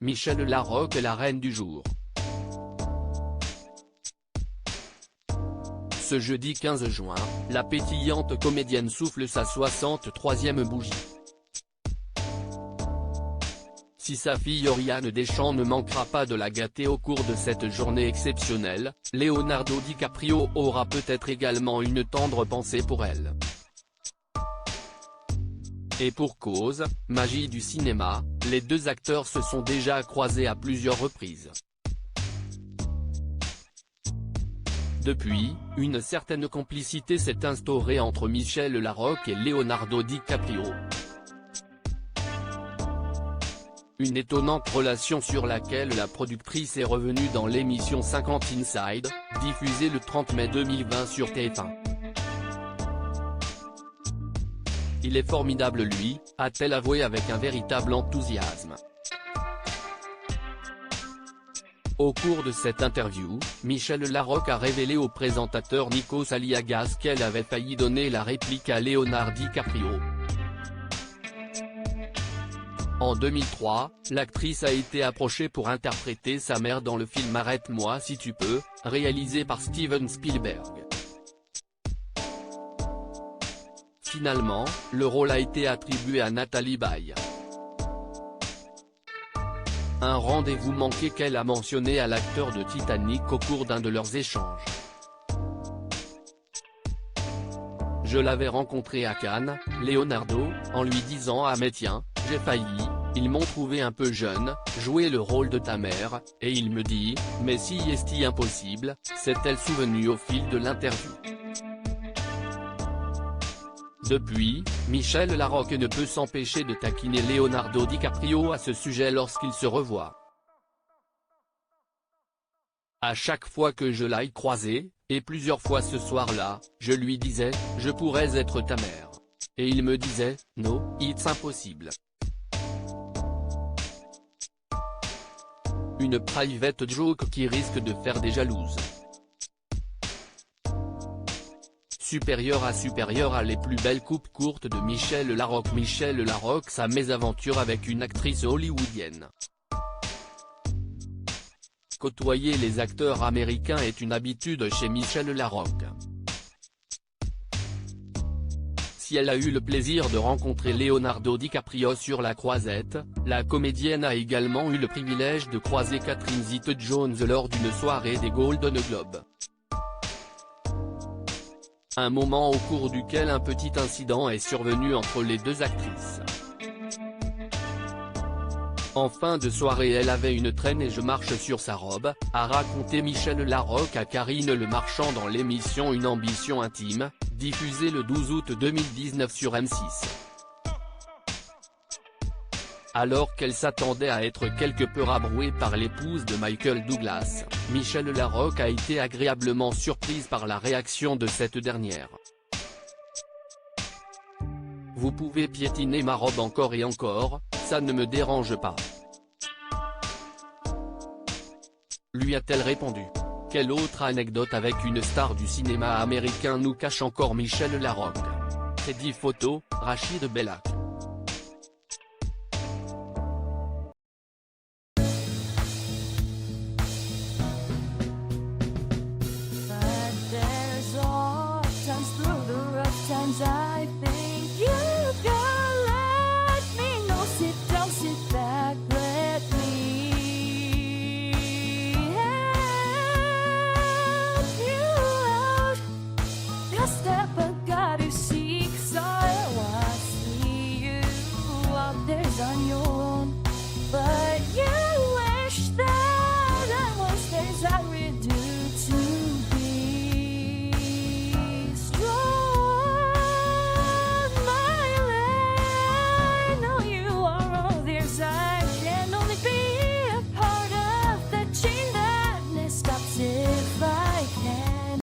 Michel Larocque est la reine du jour. Ce jeudi 15 juin, la pétillante comédienne souffle sa 63e bougie. Si sa fille Oriane Deschamps ne manquera pas de la gâter au cours de cette journée exceptionnelle, Leonardo DiCaprio aura peut-être également une tendre pensée pour elle. Et pour cause, magie du cinéma, les deux acteurs se sont déjà croisés à plusieurs reprises. Depuis, une certaine complicité s'est instaurée entre Michel Larocque et Leonardo DiCaprio. Une étonnante relation sur laquelle la productrice est revenue dans l'émission 50 Inside, diffusée le 30 mai 2020 sur TF1. Il est formidable lui, a-t-elle avoué avec un véritable enthousiasme. Au cours de cette interview, Michel Larocque a révélé au présentateur Nikos Aliagas qu'elle avait failli donner la réplique à Leonardo DiCaprio. En 2003, l'actrice a été approchée pour interpréter sa mère dans le film Arrête-moi si tu peux, réalisé par Steven Spielberg. Finalement, le rôle a été attribué à Nathalie Baye. Un rendez-vous manqué qu'elle a mentionné à l'acteur de Titanic au cours d'un de leurs échanges. Je l'avais rencontré à Cannes, Leonardo, en lui disant « Ah mais tiens, j'ai failli, ils m'ont trouvé un peu jeune, jouer le rôle de ta mère, et il me dit « Mais si est-il impossible », s'est-elle souvenue au fil de l'interview. Depuis, Michel Larocque ne peut s'empêcher de taquiner Leonardo DiCaprio à ce sujet lorsqu'ils se revoient. À chaque fois que je l'ai croisé, et plusieurs fois ce soir-là, je lui disais « Je pourrais être ta mère ». Et il me disait « No, it's impossible ». Une private joke qui risque de faire des jalouses. Supérieur à les plus belles coupes courtes de Michel Larocque. Michel Larocque, sa mésaventure avec une actrice hollywoodienne. Côtoyer les acteurs américains est une habitude chez Michel Larocque. Si elle a eu le plaisir de rencontrer Leonardo DiCaprio sur la croisette, la comédienne a également eu le privilège de croiser Catherine Zeta-Jones lors d'une soirée des Golden Globes. Un moment au cours duquel un petit incident est survenu entre les deux actrices. En fin de soirée elle avait une traîne et je marche sur sa robe, a raconté Michel Larocque à Karine Le Marchand dans l'émission Une ambition intime, diffusée le 12 août 2019 sur M6. Alors qu'elle s'attendait à être quelque peu rabrouée par l'épouse de Michael Douglas, Michel Larocque a été agréablement surprise par la réaction de cette dernière. « Vous pouvez piétiner ma robe encore et encore, ça ne me dérange pas. » lui a-t-elle répondu. Quelle autre anecdote avec une star du cinéma américain nous cache encore Michel Larocque? Crédit photo, Rachid Bellach.